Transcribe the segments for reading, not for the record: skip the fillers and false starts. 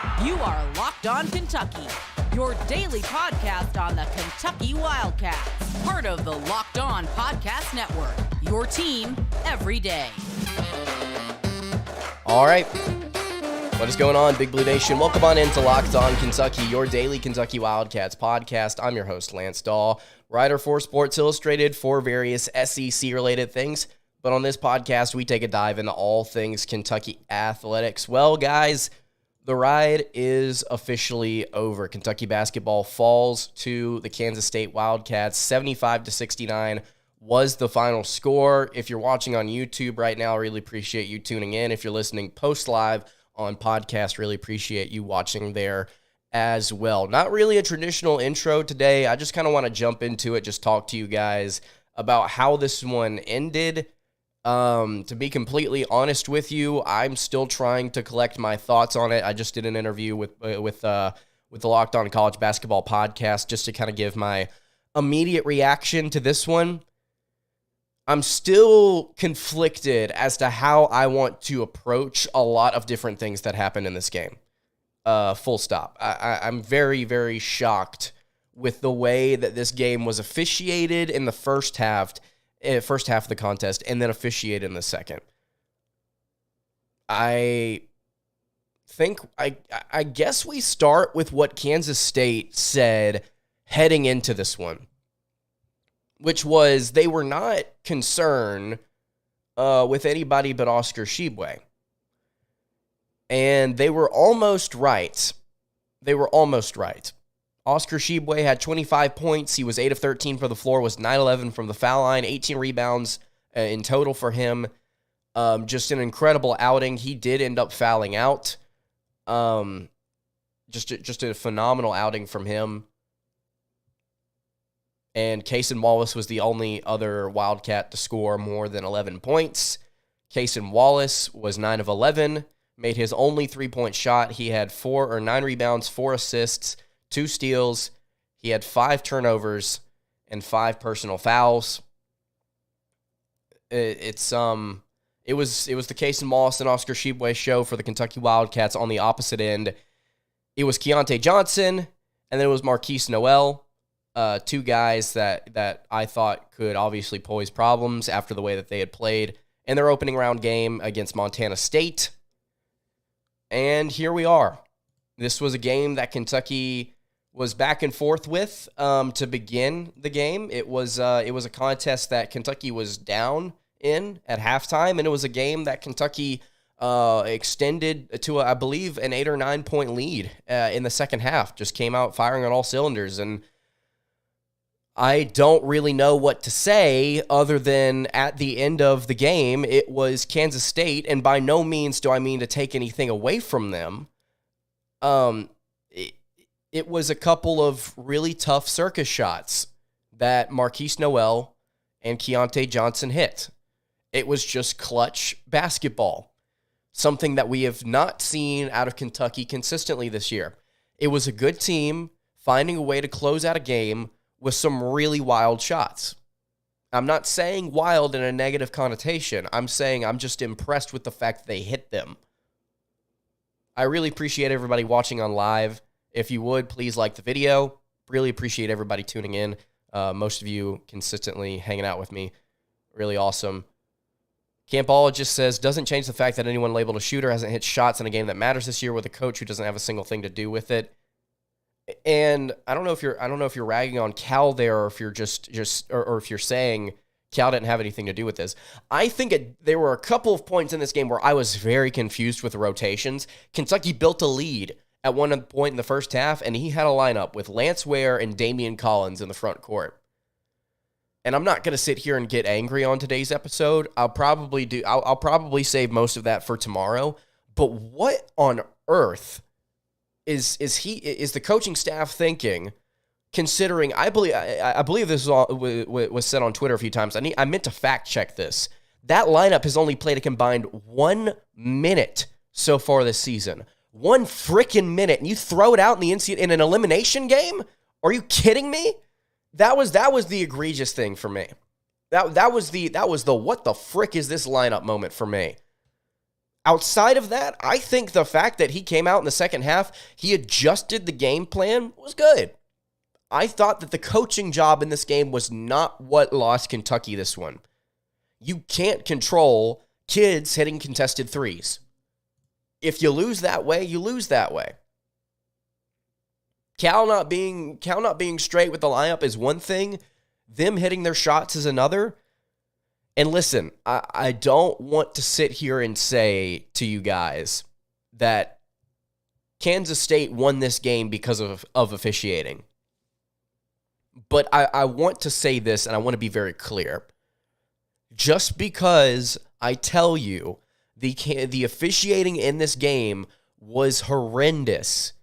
You are Locked On Kentucky, your daily podcast on the Kentucky Wildcats, part of the Locked On Podcast Network, your team every day. All right. What is going on, Big Blue Nation? Welcome on into Locked On Kentucky, your daily Kentucky Wildcats podcast. I'm your host, Lance Dawe, writer for Sports Illustrated for various SEC-related things. But on this podcast, we take a dive into all things Kentucky athletics. Well, guys, the ride is officially over. Kentucky basketball falls to the Kansas State Wildcats. 75-69 was the final score. If you're watching on YouTube right now, I really appreciate you tuning in. If you're listening post-live on podcast, really appreciate you watching there as well. Not really a traditional intro today. I just kind of want to jump into it, just talk to you guys about how this one ended. To be completely honest with you, I'm still trying to collect my thoughts on it. I just did an interview with the Locked On College Basketball podcast just to kind of give my immediate reaction to this one. I'm still conflicted as to how I want to approach a lot of different things that happened in this game. Full stop. I'm very, very shocked with the way that this game was officiated in the first half of the contest, and then officiated in the second. I guess we start with what Kansas State said heading into this one, which was they were not concerned with anybody but Oscar Tshiebwe. And they were almost right. Oscar Tshiebwe had 25 points. He was 8 of 13 for the floor, was 9-11 from the foul line, 18 rebounds in total for him. Just an incredible outing. He did end up fouling out. Just a phenomenal outing from him. And Cason Wallace was the only other Wildcat to score more than 11 points. Cason Wallace was 9 of 11, made his only three-point shot. He had 9 rebounds, 4 assists, 2 steals. He had 5 turnovers and 5 personal fouls. It was the Cason Wallace and Oscar Tshiebwe show for the Kentucky Wildcats. On the opposite end, it was Keontae Johnson, and then it was Markquis Nowell. 2 guys that I thought could obviously pose problems after the way that they had played in their opening round game against Montana State. And here we are. This was a game that Kentucky was back and forth with to begin the game. It was a contest that Kentucky was down in at halftime, and it was a game that Kentucky extended to, I believe, an 8 or 9 point lead in the second half. Just came out firing on all cylinders, and I don't really know what to say other than at the end of the game, it was Kansas State, and by no means do I mean to take anything away from them. It was a couple of really tough circus shots that Markquis Nowell and Keontae Johnson hit. It was just clutch basketball, something that we have not seen out of Kentucky consistently this year. It was a good team finding a way to close out a game with some really wild shots. I'm not saying wild in a negative connotation. I'm saying I'm just impressed with the fact that they hit them. I really appreciate everybody watching on live. If you would, please like the video. Really appreciate everybody tuning in. Most of you consistently hanging out with me. Really awesome. Campologist says, doesn't change the fact that anyone labeled a shooter hasn't hit shots in a game that matters this year with a coach who doesn't have a single thing to do with it. And I don't know if you're ragging on Cal there, or if you're just or if you're saying Cal didn't have anything to do with this. I think there were a couple of points in this game where I was very confused with the rotations. Kentucky built a lead at one point in the first half, and he had a lineup with Lance Ware and Damian Collins in the front court. And I'm not going to sit here and get angry on today's episode. I'll probably save most of that for tomorrow. But what on earth is the coaching staff thinking? Considering, I believe this was said on Twitter a few times. I meant to fact check this. That lineup has only played a combined 1 minute so far this season. 1 freaking minute, and you throw it out in an elimination game? Are you kidding me? That was the egregious thing for me. That was the what the frick is this lineup moment for me. Outside of that, I think the fact that he came out in the second half, he adjusted the game plan was good. I thought that the coaching job in this game was not what lost Kentucky this one. You can't control kids hitting contested threes. If you lose that way, you lose that way. Cal not being straight with the lineup is one thing. Them hitting their shots is another. And listen, I don't want to sit here and say to you guys that Kansas State won this game because of officiating. But I want to say this, and I want to be very clear. Just because I tell you the officiating in this game was horrendous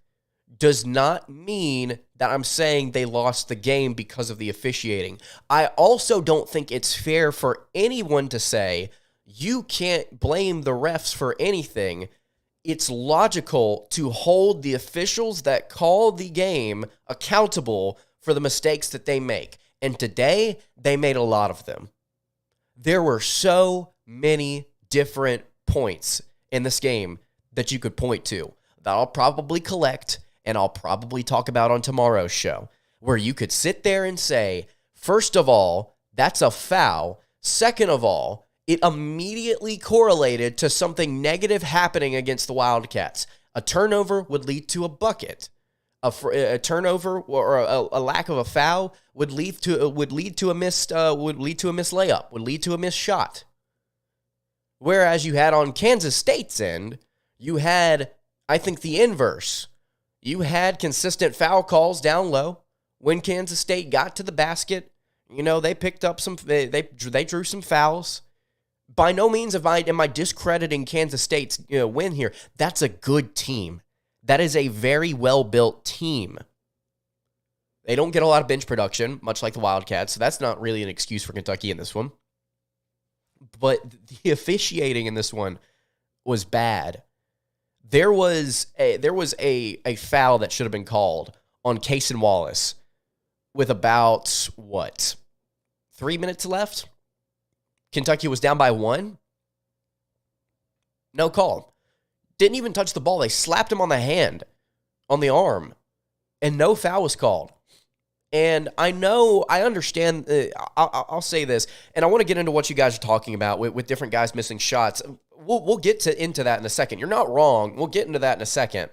does not mean that I'm saying they lost the game because of the officiating. I also don't think it's fair for anyone to say you can't blame the refs for anything. It's logical to hold the officials that call the game accountable for the mistakes that they make. And today, they made a lot of them. There were so many different points in this game that you could point to that I'll probably collect and I'll probably talk about on tomorrow's show, where you could sit there and say, first of all, that's a foul. Second of all, it immediately correlated to something negative happening against the Wildcats. A turnover would lead to a bucket. A turnover or a lack of a foul would lead to a missed layup, would lead to a missed shot. Whereas you had on Kansas State's end, you had, I think, the inverse. You had consistent foul calls down low. When Kansas State got to the basket, they picked up they drew some fouls. By no means am I discrediting Kansas State's win here. That's a good team. That is a very well-built team. They don't get a lot of bench production, much like the Wildcats, so that's not really an excuse for Kentucky in this one. But the officiating in this one was bad. There was a foul that should have been called on Cason Wallace with about, 3 minutes left? Kentucky was down by 1. No call. Didn't even touch the ball. They slapped him on the hand, on the arm, and no foul was called. And I understand, I'll say this, and I want to get into what you guys are talking about with different guys missing shots. We'll get into that in a second. You're not wrong. We'll get into that in a second.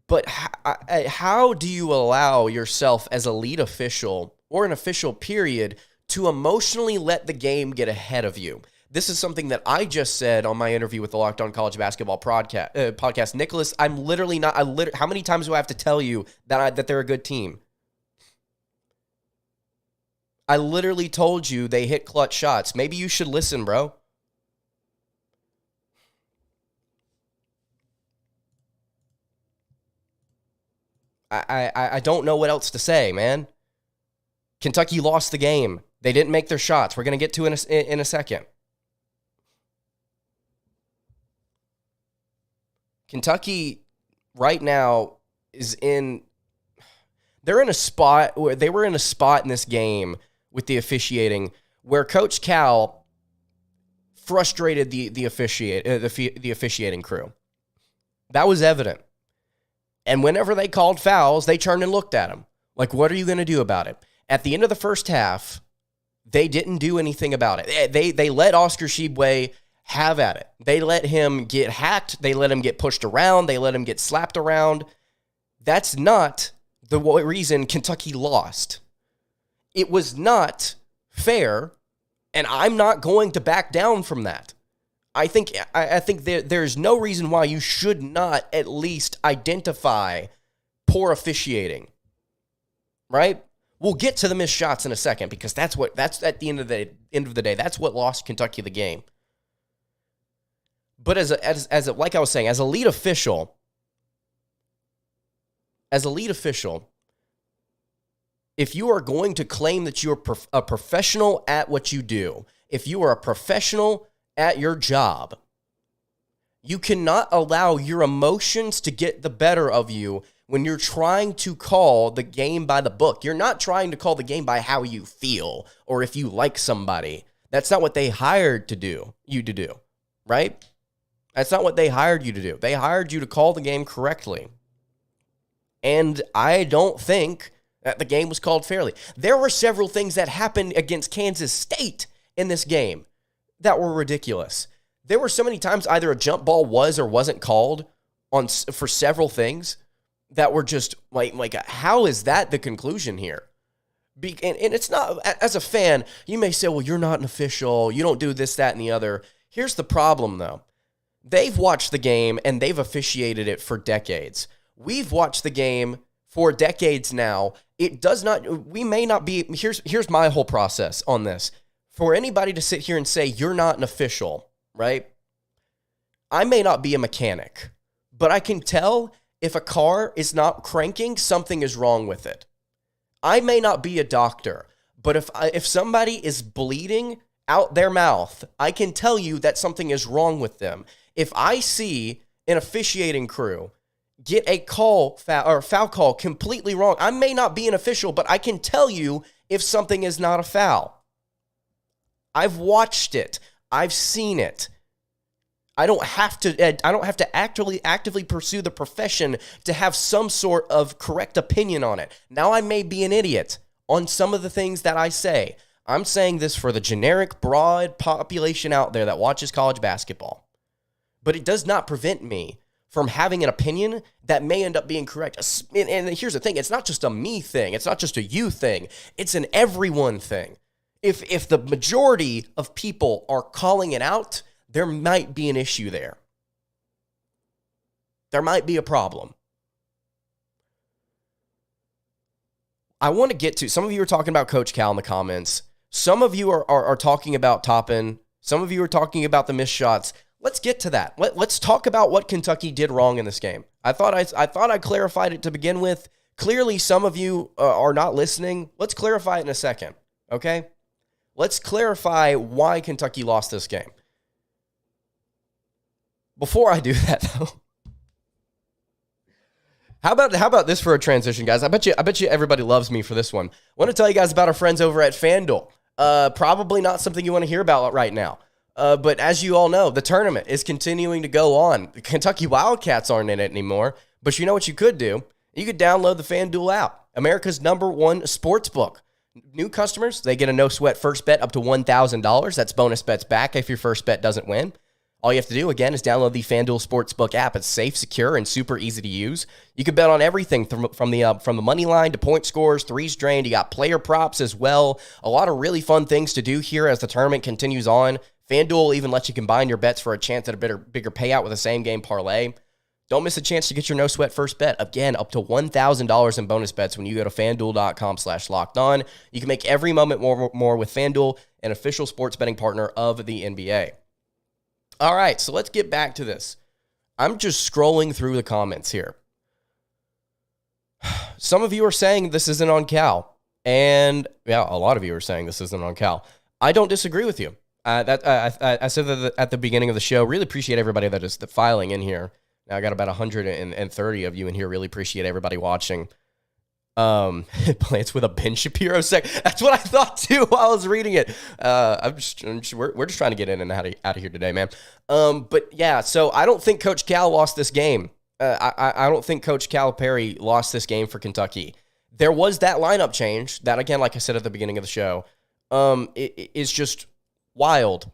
But how do you allow yourself as a lead official or an official period to emotionally let the game get ahead of you? This is something that I just said on my interview with the Locked On College Basketball podcast. Nicholas, I'm literally not. How many times do I have to tell you that they're a good team? I literally told you they hit clutch shots. Maybe you should listen, bro. I don't know what else to say, man. Kentucky lost the game. They didn't make their shots. We're going to get to it in a second. Kentucky right now they're in a spot where they were in a spot in this game with the officiating where Coach Cal frustrated the officiating crew. That was evident. And whenever they called fouls, they turned and looked at him. Like, what are you going to do about it? At the end of the first half, they didn't do anything about it. They let Oscar Tshiebwe have at it. They let him get hacked. They let him get pushed around. They let him get slapped around. That's not the reason Kentucky lost. It was not fair, and I'm not going to back down from that. I think there's no reason why you should not at least identify poor officiating, right? We'll get to the missed shots in a second because that's at the end of the day, that's what lost Kentucky the game. But as like I was saying, as a lead official, if you are going to claim that you're a professional at what you do, if you are a professional at your job, you cannot allow your emotions to get the better of you when you're trying to call the game by the book. You're not trying to call the game by how you feel or if you like somebody. That's not what they hired you to do, right? That's not what they hired you to do. They hired you to call the game correctly. And I don't think that the game was called fairly. There were several things that happened against Kansas State in this game that were ridiculous. There were so many times either a jump ball was or wasn't called for several things that were just like how is that the conclusion here? And it's not, as a fan, you may say, well, you're not an official. You don't do this, that, and the other. Here's the problem, though. They've watched the game and they've officiated it for decades. We've watched the game for decades now. It does not, we may not be, here's my whole process on this. For anybody to sit here and say, you're not an official, right? I may not be a mechanic, but I can tell if a car is not cranking, something is wrong with it. I may not be a doctor, but if somebody is bleeding out their mouth, I can tell you that something is wrong with them. If I see an officiating crew get a foul call completely wrong, I may not be an official, but I can tell you if something is not a foul. I've watched it. I've seen it. I don't have to actively pursue the profession to have some sort of correct opinion on it. Now I may be an idiot on some of the things that I say. I'm saying this for the generic, broad population out there that watches college basketball. But it does not prevent me from having an opinion that may end up being correct. And here's the thing, it's not just a me thing. It's not just a you thing. It's an everyone thing. If the majority of people are calling it out, there might be an issue there. There might be a problem. I want to get to, some of you are talking about Coach Cal in the comments. Some of you are talking about Toppin. Some of you are talking about the missed shots. Let's get to that. Let's talk about what Kentucky did wrong in this game. I thought I clarified it to begin with. Clearly, some of you are not listening. Let's clarify it in a second, okay? Let's clarify why Kentucky lost this game. Before I do that, though, how about this for a transition, guys? I bet you everybody loves me for this one. I want to tell you guys about our friends over at FanDuel. Probably not something you want to hear about right now. But as you all know, the tournament is continuing to go on. The Kentucky Wildcats aren't in it anymore. But you know what you could do? You could download the FanDuel app, America's #1 sports book. New customers, they get a no-sweat first bet up to $1,000. That's bonus bets back if your first bet doesn't win. All you have to do, again, is download the FanDuel Sportsbook app. It's safe, secure, and super easy to use. You can bet on everything from the money line to point scores, threes drained. You got player props as well. A lot of really fun things to do here as the tournament continues on. FanDuel even lets you combine your bets for a chance at a bigger payout with a same-game parlay. Don't miss a chance to get your no-sweat first bet. Again, up to $1,000 in bonus bets when you go to FanDuel.com/lockedon. You can make every moment more with FanDuel, an official sports betting partner of the NBA. All right, so let's get back to this. I'm just scrolling through the comments here. Some of you are saying this isn't on Cal. And, yeah, a lot of you are saying this isn't on Cal. I don't disagree with you. I said that at the beginning of the show. Really appreciate everybody that is filing in here. Now I got about 130 of you in here. Really appreciate everybody watching. Plants with a Ben Shapiro sec. That's what I thought too while I was reading it. We're just trying to get in and out of here today, man. But yeah, so I don't think Coach Cal lost this game. I don't think Coach Calipari lost this game for Kentucky. There was that lineup change that, again, like I said at the beginning of the show, it is just wild,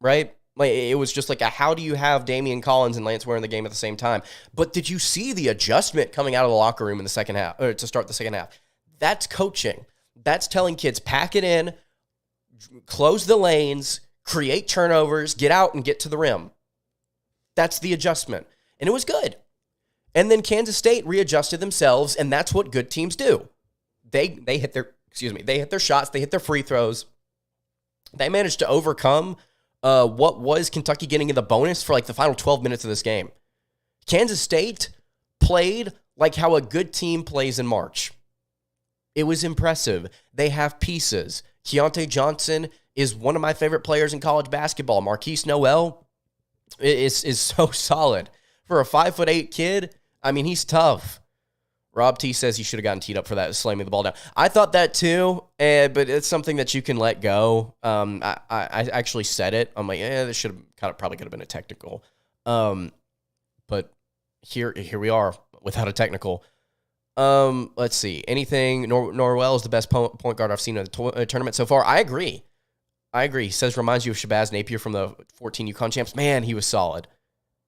right? Like, it was just like, how do you have Damian Collins and Lance Ware in the game at the same time? But did you see the adjustment coming out of the locker room in the second half, or to start the second half? That's coaching. That's telling kids, pack it in, close the lanes, create turnovers, get out and get to the rim. That's the adjustment. And it was good. And then Kansas State readjusted themselves, and that's what good teams do. They hit their shots, they hit their free throws. They managed to overcome what was Kentucky getting in the bonus for like the final 12 minutes of this game. Kansas State played like how a good team plays in March. It was impressive. They have pieces. Keontae Johnson is one of my favorite players in college basketball. Markquis Nowell is so solid. For a 5'8" kid, I mean, he's tough, Rob T says he should have gotten teed up for that, slamming the ball down. I thought that too, but it's something that you can let go. I actually said it. I'm like, this probably could have been a technical. But here we are without a technical. Let's see. Anything? Norwell is the best point guard I've seen in the tournament so far. I agree. He says reminds you of Shabazz Napier from the 14 UConn champs. Man, he was solid.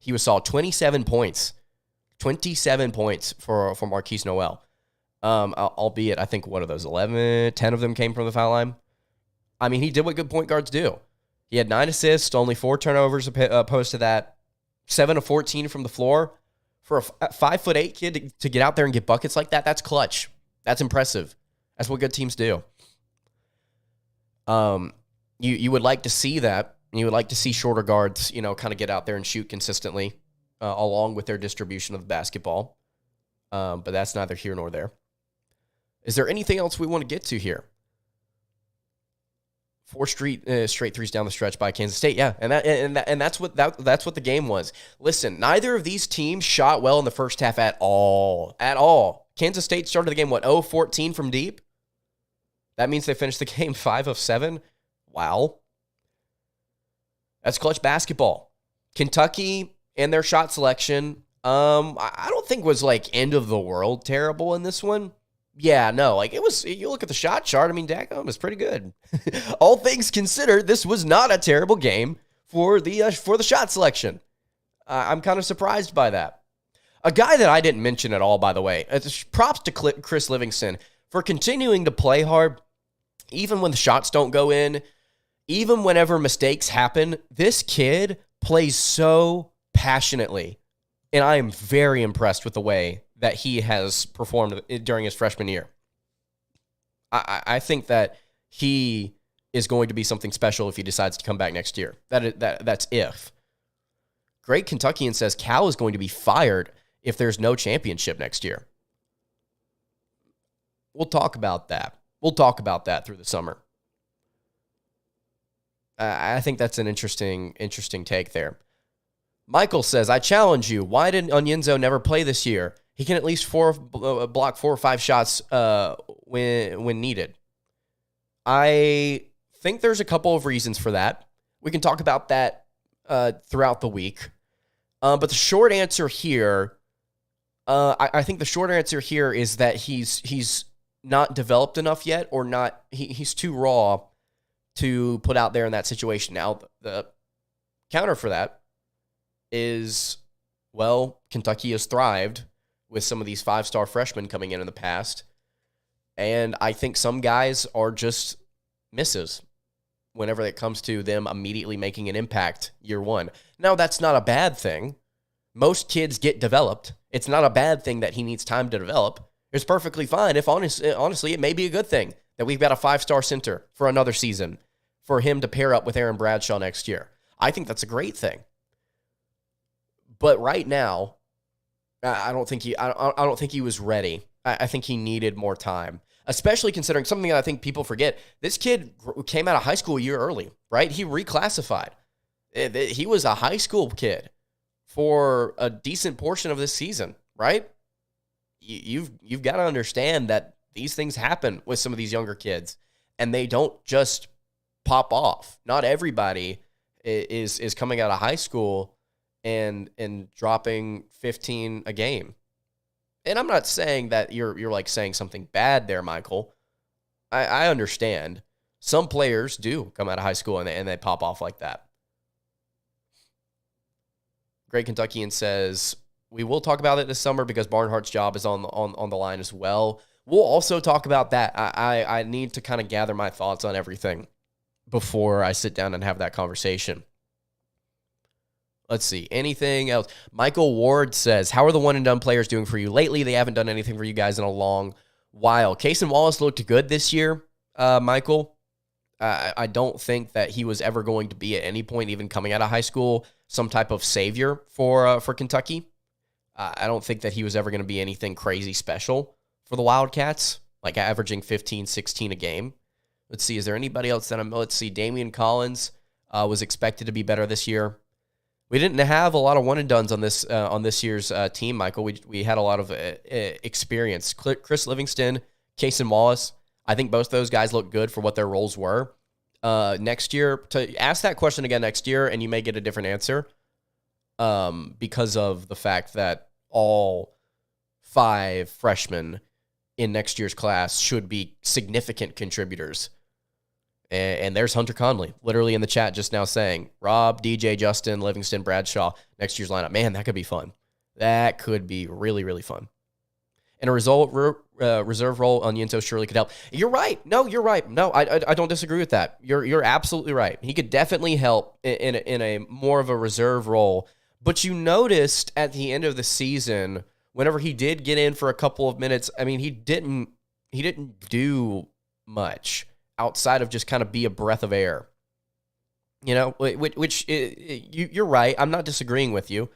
27 points. 27 points for Markquis Nowell. Albeit, I think, what are those, 10 of them came from the foul line? I mean, he did what good point guards do. He had 9 assists, only 4 turnovers opposed to that, 7 of 14 from the floor. For a 5'8" kid to get out there and get buckets like that, that's clutch. That's impressive. That's what good teams do. You would like to see that. You would like to see shorter guards, kind of get out there and shoot consistently. Along with their distribution of the basketball. But that's neither here nor there. Is there anything else we want to get to here? 4 straight threes down the stretch by Kansas State. Yeah, and that's what the game was. Listen, neither of these teams shot well in the first half at all. At all. Kansas State started the game, 0-14 from deep? That means they finished the game 5 of 7? Wow. That's clutch basketball. Kentucky and their shot selection, I don't think was end of the world terrible in this one. Yeah, no, it was, you look at the shot chart, I mean, daggone, it's pretty good. All things considered, this was not a terrible game for the shot selection. I'm kind of surprised by that. A guy that I didn't mention at all, by the way, props to Chris Livingston for continuing to play hard, even when the shots don't go in, even whenever mistakes happen. This kid plays so passionately, and I am very impressed with the way that he has performed during his freshman year. I think that he is going to be something special if he decides to come back next year. That's if. Great Kentuckian says Cal is going to be fired if there's no championship next year. We'll talk about that. We'll talk about that through the summer. I think that's an interesting take there. Michael says, I challenge you. Why didn't Onyenso never play this year? He can at least block 4 or 5 shots when needed. I think there's a couple of reasons for that. We can talk about that throughout the week. But the short answer here, I think the short answer here is that he's not developed enough yet, or not. He's too raw to put out there in that situation. Now, the counter for that is, Kentucky has thrived with some of these 5-star freshmen coming in the past, and I think some guys are just misses whenever it comes to them immediately making an impact year one. Now, that's not a bad thing. Most kids get developed. It's not a bad thing that he needs time to develop. It's perfectly fine. If honestly, it may be a good thing that we've got a 5-star center for another season for him to pair up with Aaron Bradshaw next year. I think that's a great thing. But right now, I don't think he was ready. I think he needed more time, especially considering something that I think people forget. This kid came out of high school a year early, right? He reclassified. He was a high school kid for a decent portion of this season, right? You've got to understand that these things happen with some of these younger kids, and they don't just pop off. Not everybody is coming out of high school and dropping 15 a game. And I'm not saying that you're saying something bad there, Michael. I understand. Some players do come out of high school and they pop off like that. Great Kentuckian says, we will talk about it this summer because Barnhart's job is on the line as well. We'll also talk about that. I need to kind of gather my thoughts on everything before I sit down and have that conversation. Let's see. Anything else? Michael Ward says, how are the one-and-done players doing for you lately? They haven't done anything for you guys in a long while. Cason Wallace looked good this year, Michael. I don't think that he was ever going to be at any point, even coming out of high school, some type of savior for Kentucky. I don't think that he was ever going to be anything crazy special for the Wildcats, like averaging 15, 16 a game. Let's see. Is there anybody else let's see. Damian Collins was expected to be better this year. We didn't have a lot of one and dones on this year's team, Michael. We had a lot of experience. Chris Livingston, Cason Wallace. I think both those guys look good for what their roles were. Next year, to ask that question again next year, and you may get a different answer, because of the fact that all 5 freshmen in next year's class should be significant contributors. And there's Hunter Conley, literally in the chat just now saying, Rob, DJ, Justin, Livingston, Bradshaw, next year's lineup. Man, that could be fun. That could be really, really fun. And a reserve role on Yinzo surely could help. You're right. No, you're right. No, I don't disagree with that. You're absolutely right. He could definitely help in a more of a reserve role. But you noticed at the end of the season, whenever he did get in for a couple of minutes, I mean, he didn't do much outside of just kind of be a breath of air. You know, which you're right. I'm not disagreeing with you.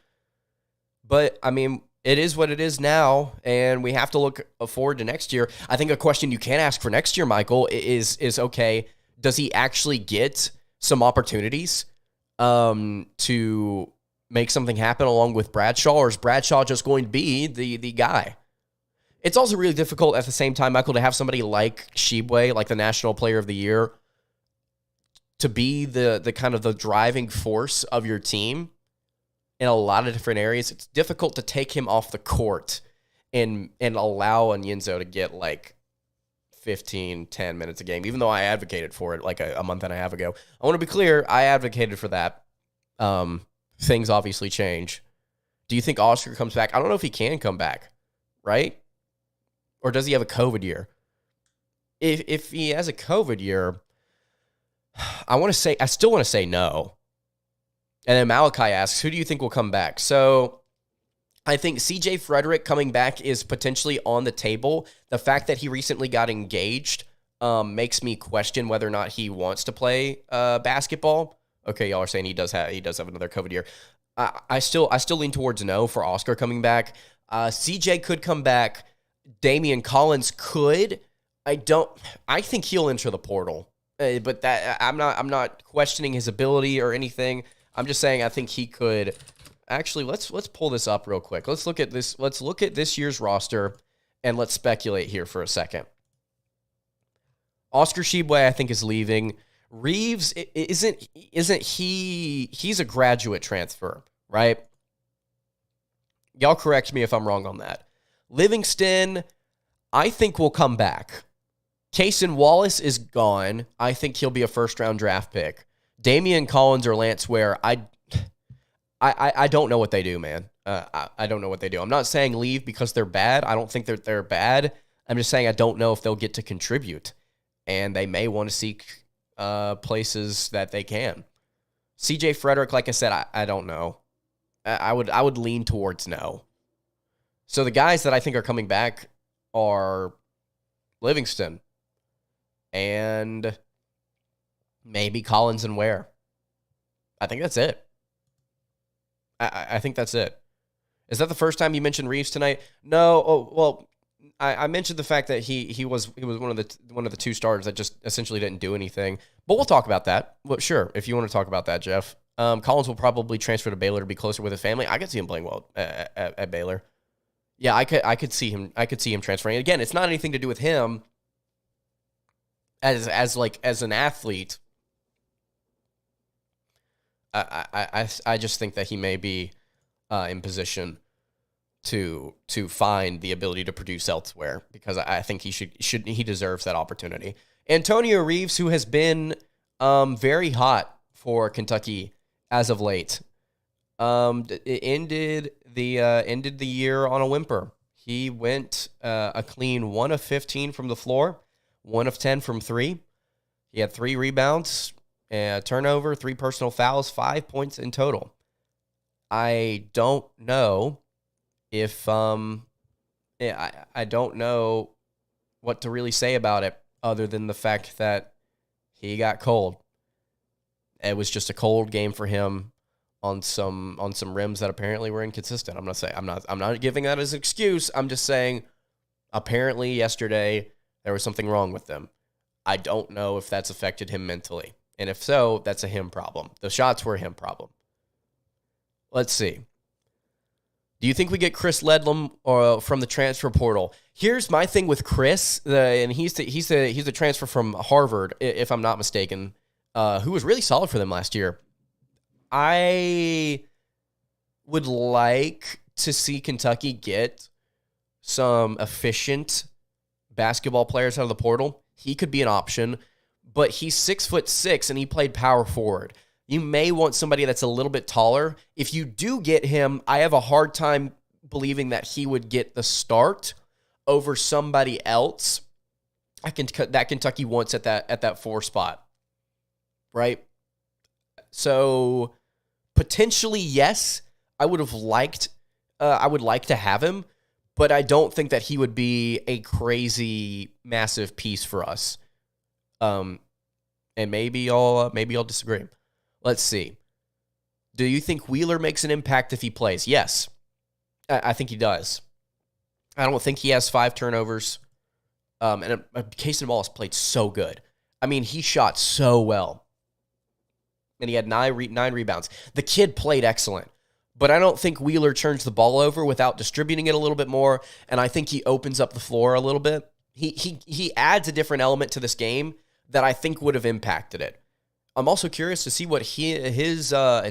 But, I mean, it is what it is now, and we have to look forward to next year. I think a question you can ask for next year, Michael, is okay, does he actually get some opportunities to make something happen along with Bradshaw, or is Bradshaw just going to be the guy? It's also really difficult at the same time, Michael, to have somebody like Tshiebwe, like the National Player of the Year, to be the kind of the driving force of your team in a lot of different areas. It's difficult to take him off the court and allow Yinzo to get like 10 minutes a game, even though I advocated for it like a month and a half ago. I want to be clear, I advocated for that. Things obviously change. Do you think Oscar comes back? I don't know if he can come back, right? Or does he have a COVID year? If he has a COVID year, I still want to say no. And then Malachi asks, who do you think will come back? So I think CJ Frederick coming back is potentially on the table. The fact that he recently got engaged makes me question whether or not he wants to play basketball. Okay, y'all are saying he does have another COVID year. I still lean towards no for Oscar coming back. CJ could come back. Damian Collins could. I think he'll enter the portal. But that I'm not questioning his ability or anything. I'm just saying I think he could. Actually, let's pull this up real quick. Let's look at this. Let's look at this year's roster and let's speculate here for a second. Oscar Tshiebwe, I think, is leaving. Reeves isn't he? He's a graduate transfer, right? Y'all correct me if I'm wrong on that. Livingston, I think, will come back. Cason Wallace is gone. I think he'll be a first-round draft pick. Damian Collins or Lance Ware, I don't know what they do, man. I don't know what they do. I'm not saying leave because they're bad. I don't think they're bad. I'm just saying I don't know if they'll get to contribute, and they may want to seek places that they can. CJ Frederick, like I said, I don't know. I would lean towards no. So the guys that I think are coming back are Livingston and maybe Collins and Ware. I think that's it. I think that's it. Is that the first time you mentioned Reeves tonight? No. Oh, well, I mentioned the fact that he was one of the 2 starters that just essentially didn't do anything. But we'll talk about that. Well, sure, if you want to talk about that, Jeff. Collins will probably transfer to Baylor to be closer with his family. I could see him playing well at Baylor. Yeah, I could see him transferring. Again, it's not anything to do with him as an athlete. I just think that he may be in position to find the ability to produce elsewhere, because I think he deserves that opportunity. Antonio Reeves, who has been very hot for Kentucky as of late, ended the year on a whimper. He went a clean 1 of 15 from the floor, 1 of 10 from 3. He had 3 rebounds, a turnover, 3 personal fouls, 5 points in total. I don't know if I don't know what to really say about it other than the fact that he got cold. It was just a cold game for him on some rims that apparently were inconsistent. I'm not giving that as an excuse. I'm just saying apparently yesterday there was something wrong with them. I don't know if that's affected him mentally. And if so, that's a him problem. The shots were a him problem. Let's see. Do you think we get Chris Ledlum from the transfer portal? Here's my thing with Chris, and he's the transfer from Harvard, if I'm not mistaken, who was really solid for them last year. I would like to see Kentucky get some efficient basketball players out of the portal. He could be an option, but he's 6'6" and he played power forward. You may want somebody that's a little bit taller. If you do get him, I have a hard time believing that he would get the start over somebody else that Kentucky wants at that 4 spot, right? So potentially, yes, I would like to have him, but I don't think that he would be a crazy massive piece for us. And maybe I'll disagree. Let's see. Do you think Wheeler makes an impact if he plays? Yes, I think he does. I don't think he has 5 turnovers. And Cason Wallace played so good. I mean, he shot so well. And he had 9 rebounds. The kid played excellent. But I don't think Wheeler turns the ball over without distributing it a little bit more. And I think he opens up the floor a little bit. He adds a different element to this game that I think would have impacted it. I'm also curious to see what his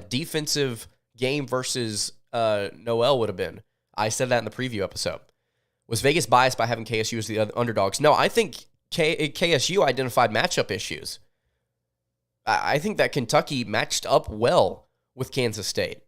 defensive game versus Nowell would have been. I said that in the preview episode. Was Vegas biased by having KSU as the underdogs? No, I think KSU identified matchup issues. I think that Kentucky matched up well with Kansas State.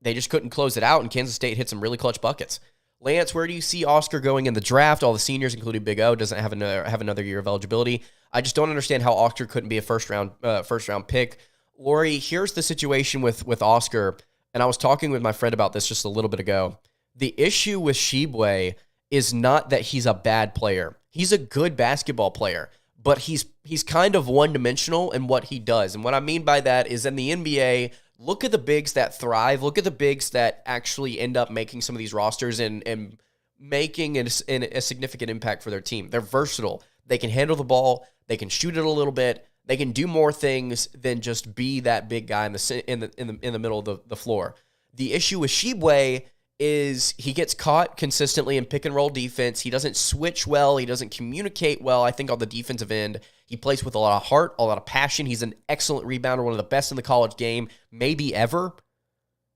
They just couldn't close it out, and Kansas State hit some really clutch buckets. Lance, where do you see Oscar going in the draft? All the seniors, including Big O, doesn't have another year of eligibility. I just don't understand how Oscar couldn't be a first round pick. Lori, here's the situation with Oscar, and I was talking with my friend about this just a little bit ago. The issue with Tshiebwe is not that he's a bad player. He's a good basketball player, but he's kind of one-dimensional in what he does. And what I mean by that is in the NBA, look at the bigs that thrive. Look at the bigs that actually end up making some of these rosters and making a significant impact for their team. They're versatile. They can handle the ball. They can shoot it a little bit. They can do more things than just be that big guy in the middle of the floor. The issue with Tshiebwe is he gets caught consistently in pick and roll defense. He doesn't switch well. He doesn't communicate well, I think, on the defensive end. He plays with a lot of heart, a lot of passion. He's an excellent rebounder, one of the best in the college game, maybe ever.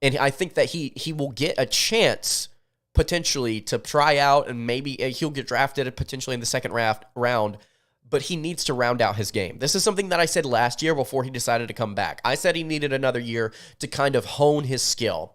And I think that he will get a chance potentially to try out, and maybe he'll get drafted potentially in the second round, but he needs to round out his game. This is something that I said last year before he decided to come back. I said he needed another year to kind of hone his skill.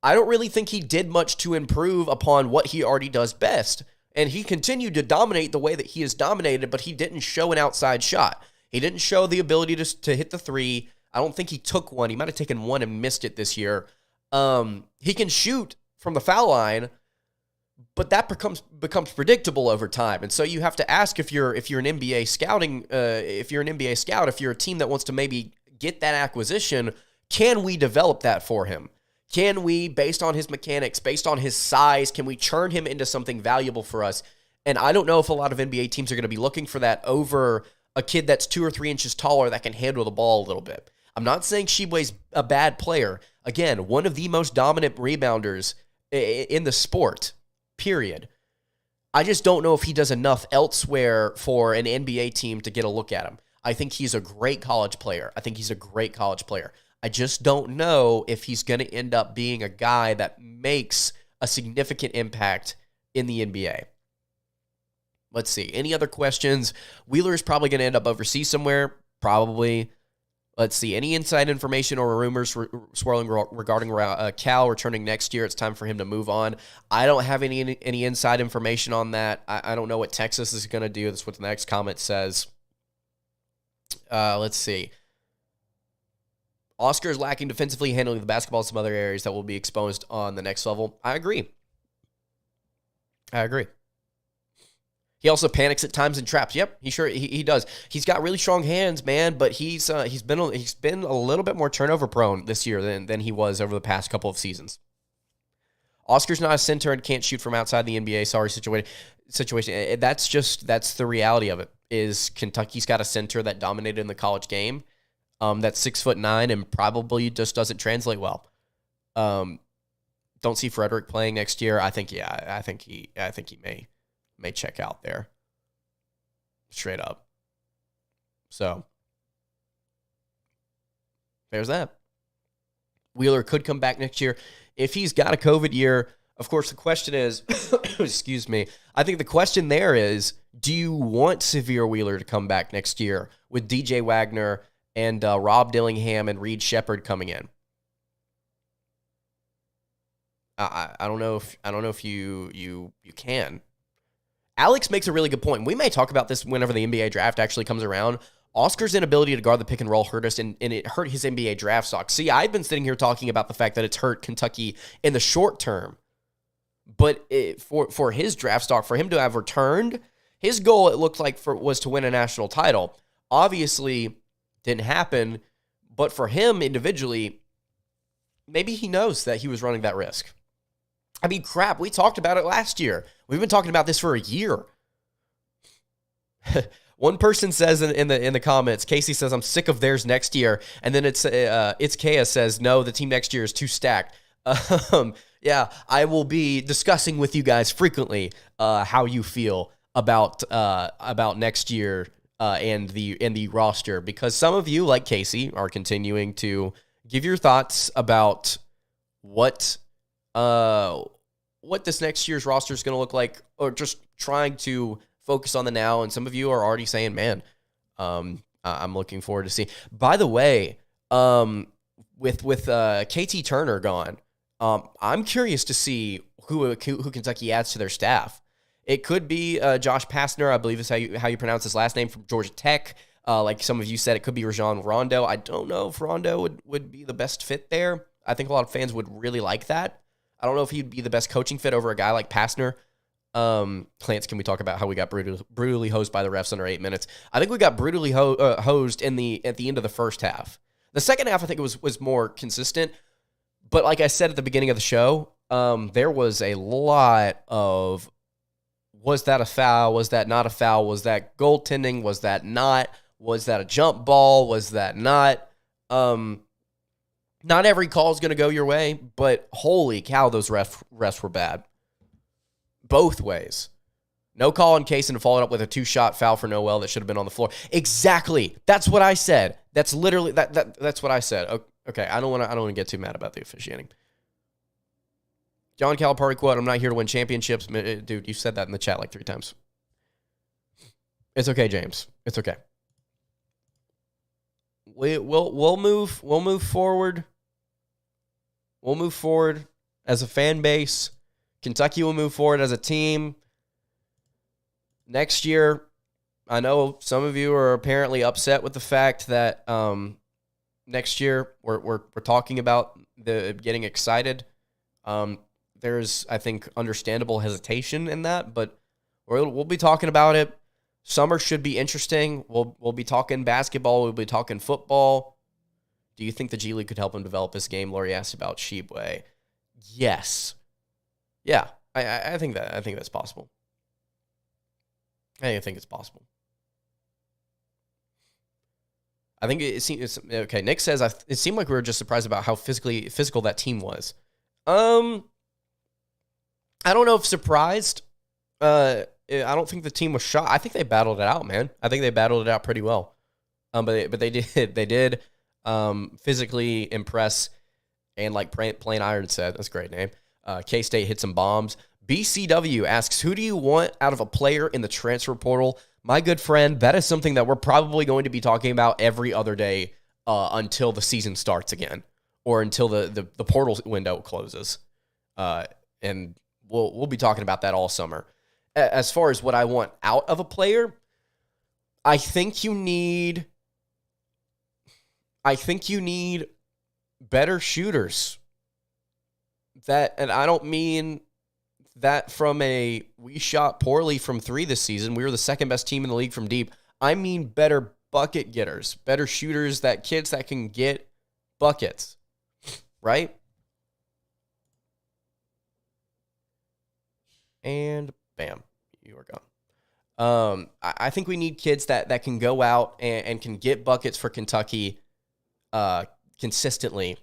I don't really think he did much to improve upon what he already does best. And he continued to dominate the way that he has dominated, but he didn't show an outside shot. He didn't show the ability to hit the 3. I don't think he took one. He might have taken one and missed it this year. He can shoot from the foul line, but that becomes predictable over time. And so you have to ask if you're an NBA scouting, if you're a team that wants to maybe get that acquisition, can we develop that for him? Can we, based on his mechanics, based on his size, can we turn him into something valuable for us? And I don't know if a lot of NBA teams are going to be looking for that over a kid that's 2 or 3 inches taller that can handle the ball a little bit. I'm not saying Tshiebwe's a bad player. Again, one of the most dominant rebounders in the sport, period. I just don't know if he does enough elsewhere for an NBA team to get a look at him. I think he's a great college player. I just don't know if he's going to end up being a guy that makes a significant impact in the NBA. Let's see. Any other questions? Wheeler is probably going to end up overseas somewhere. Probably. Let's see. Any inside information or rumors swirling regarding Cal returning next year? It's time for him to move on. I don't have any inside information on that. I don't know what Texas is going to do. That's what the next comment says. Let's see. Oscar is lacking defensively, handling the basketball in some other areas that will be exposed on the next level. I agree. He also panics at times and traps. Yep, he does. He's got really strong hands, man, but he's been a little bit more turnover prone this year than he was over the past couple of seasons. Oscar's not a center and can't shoot from outside the NBA. Sorry, situation. That's the reality of it. Is Kentucky's got a center that dominated in the college game. That's 6'9" and probably just doesn't translate well. Don't see Frederick playing next year. I think he may check out there. Straight up. So there's that. Wheeler could come back next year. If he's got a COVID year, of course, the question is, excuse me, I think the question there is, do you want Severe Wheeler to come back next year with DJ Wagner and Rob Dillingham and Reed Shepard coming in? I don't know if you can. Alex makes a really good point. We may talk about this whenever the NBA draft actually comes around. Oscar's inability to guard the pick and roll hurt us, and it hurt his NBA draft stock. See, I've been sitting here talking about the fact that it's hurt Kentucky in the short term. But for his draft stock, for him to have returned, his goal, it looked like, was to win a national title. Obviously, didn't happen. But for him individually, maybe he knows that he was running that risk. I mean, crap, we talked about it last year. We've been talking about this for a year. One person says in the comments, Casey says, I'm sick of theirs next year. And then it's Kea says, no, the team next year is too stacked. Yeah, I will be discussing with you guys frequently how you feel about next year and the roster, because some of you, like Casey, are continuing to give your thoughts about what this next year's roster is going to look like, or just trying to focus on the now. And some of you are already saying, man, I'm looking forward to see. By the way, with KT Turner gone, I'm curious to see who Kentucky adds to their staff. It could be Josh Pastner, I believe is how you pronounce his last name, from Georgia Tech. Like some of you said, it could be Rajon Rondo. I don't know if Rondo would be the best fit there. I think a lot of fans would really like that. I don't know if he'd be the best coaching fit over a guy like Pastner. Lance, can we talk about how we got brutally hosed by the refs under 8 minutes? I think we got brutally hosed at the end of the first half. The second half, I think it was more consistent. But like I said at the beginning of the show, there was a lot of, was that a foul? Was that not a foul? Was that goaltending? Was that not? Was that a jump ball? Was that not? Not every call is going to go your way, but holy cow, those refs were bad. Both ways. No call on Cason to follow it up with a 2-shot foul for Nowell that should have been on the floor. Exactly. That's what I said. That's literally that's what I said. Okay, I don't want to get too mad about the officiating. John Calipari quote, I'm not here to win championships. Dude, you said that in the chat like 3 times. It's okay, James. It's okay. We'll move forward. We'll move forward as a fan base. Kentucky will move forward as a team. Next year, I know some of you are apparently upset with the fact that next year we're talking about the getting excited. There's, I think, understandable hesitation in that, but we'll be talking about it. Summer should be interesting. We'll be talking basketball. We'll be talking football. Do you think the G League could help him develop his game? Lori asked about Tshiebwe. Yes. Yeah, I think that's possible. I think it's possible. I think it seems okay. Nick says it seemed like we were just surprised about how physical that team was. I don't know if surprised. I don't think the team was shocked. I think they battled it out, man. I think they battled it out pretty well. But they did physically impress, and like Plain Iron said, that's a great name. K-State hit some bombs. BCW asks, who do you want out of a player in the transfer portal? My good friend, that is something that we're probably going to be talking about every other day until the season starts again, or until the portal window closes. And we'll be talking about that all summer. As far as what I want out of a player, I think you need better shooters. And I don't mean that from we shot poorly from 3 this season. We were the second best team in the league from deep. I mean better bucket getters, better shooters, kids that can get buckets, right? And bam, you are gone. I think we need kids that can go out and can get buckets for Kentucky consistently.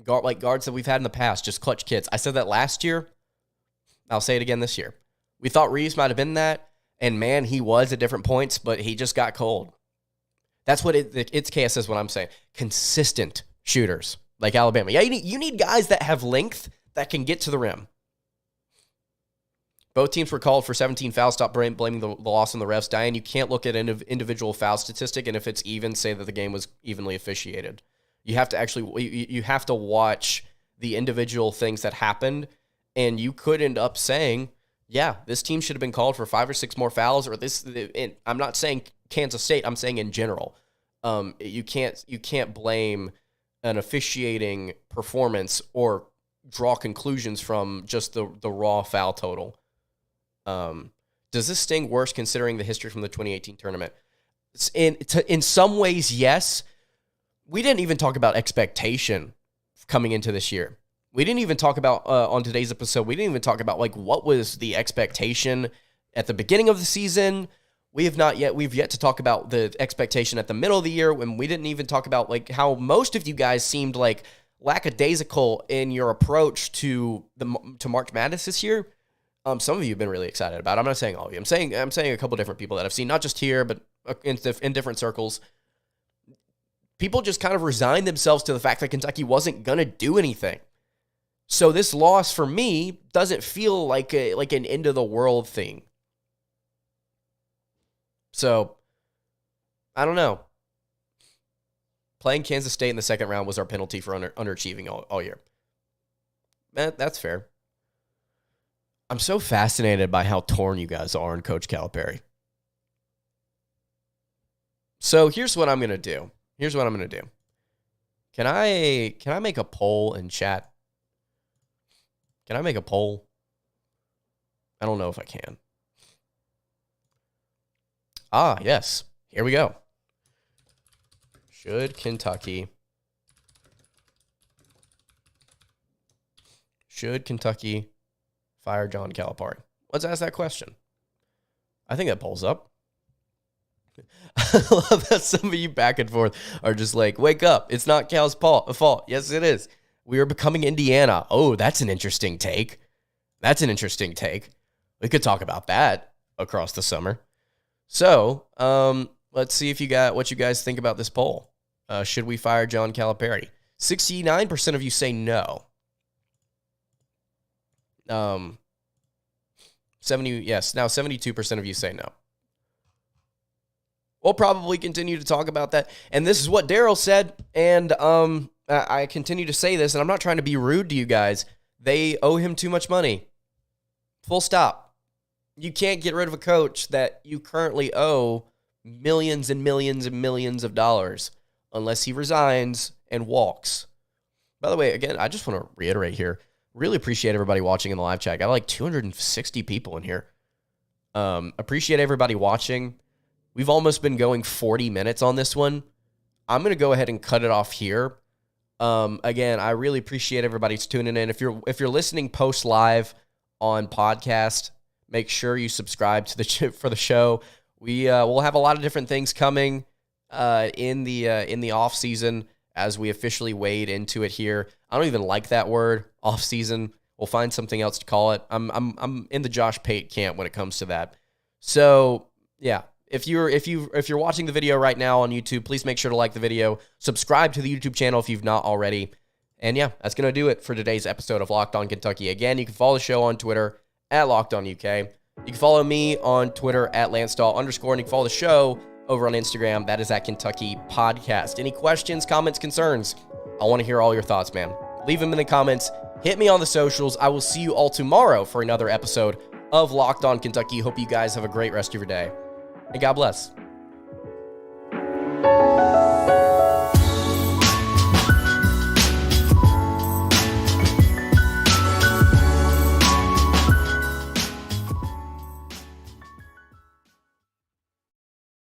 guards that we've had in the past, just clutch kids. I said that last year. I'll say it again this year. We thought Reeves might have been that, and man, he was at different points, but he just got cold. That's what it's KS is what I'm saying. Consistent shooters like Alabama. Yeah, you need guys that have length that can get to the rim. Both teams were called for 17 fouls. Stop blaming the loss on the refs. Diane, you can't look at an individual foul statistic, and if it's even, say that the game was evenly officiated. You have to watch the individual things that happened, and you could end up saying, yeah, this team should have been called for 5 or 6 more fouls, or this. And I'm not saying Kansas State. I'm saying in general. You can't blame an officiating performance or draw conclusions from just the raw foul total. Does this sting worse considering the history from the 2018 tournament? In some ways, yes. We didn't even talk about expectation coming into this year. We didn't even talk about, on today's episode, we didn't even talk about, like, what was the expectation at the beginning of the season. We've yet to talk about the expectation at the middle of the year, when we didn't even talk about, like, how most of you guys seemed, like, lackadaisical in your approach to March Madness this year. Some of you have been really excited about it. I'm not saying all of you. I'm saying a couple different people that I've seen, not just here, but in different circles. People just kind of resigned themselves to the fact that Kentucky wasn't going to do anything. So this loss for me doesn't feel like an end of the world thing. So I don't know. Playing Kansas State in the second round was our penalty for underachieving all year. That's fair. I'm so fascinated by how torn you guys are on Coach Calipari. So here's what I'm going to do. Can I make a poll in chat? Can I make a poll? I don't know if I can. Yes. Here we go. Should Kentucky fire John Calipari? Let's ask that question. I think that poll's up. I love that some of you back and forth are just like, wake up. It's not Cal's fault. Yes, it is. We are becoming Indiana. Oh, that's an interesting take. We could talk about that across the summer. So, let's see what you guys think about this poll. Should we fire John Calipari? 69% of you say no. 72% of you say no. We'll probably continue to talk about that. And this is what Daryl said. And I continue to say this, and I'm not trying to be rude to you guys. They owe him too much money. Full stop. You can't get rid of a coach that you currently owe millions and millions and millions of dollars unless he resigns and walks. By the way, again, I just want to reiterate here. Really appreciate everybody watching in the live chat. Got like 260 people in here. Appreciate everybody watching. We've almost been going 40 minutes on this one. I'm going to go ahead and cut it off here. Again, I really appreciate everybody tuning in. If you're listening post live on podcast, make sure you subscribe to for the show. We'll have a lot of different things coming in the off season as we officially wade into it here. I don't even like that word, off season. We'll find something else to call it. I'm in the Josh Pate camp when it comes to that. So yeah. If you're watching the video right now on YouTube, please make sure to like the video, subscribe to the YouTube channel if you've not already. And yeah, that's going to do it for today's episode of Locked On Kentucky. Again, you can follow the show on Twitter at Locked On UK. You can follow me on Twitter at Lansdahl_, and you can follow the show over on Instagram. That is at Kentucky Podcast. Any questions, comments, concerns? I want to hear all your thoughts, man. Leave them in the comments. Hit me on the socials. I will see you all tomorrow for another episode of Locked On Kentucky. Hope you guys have a great rest of your day. And God bless.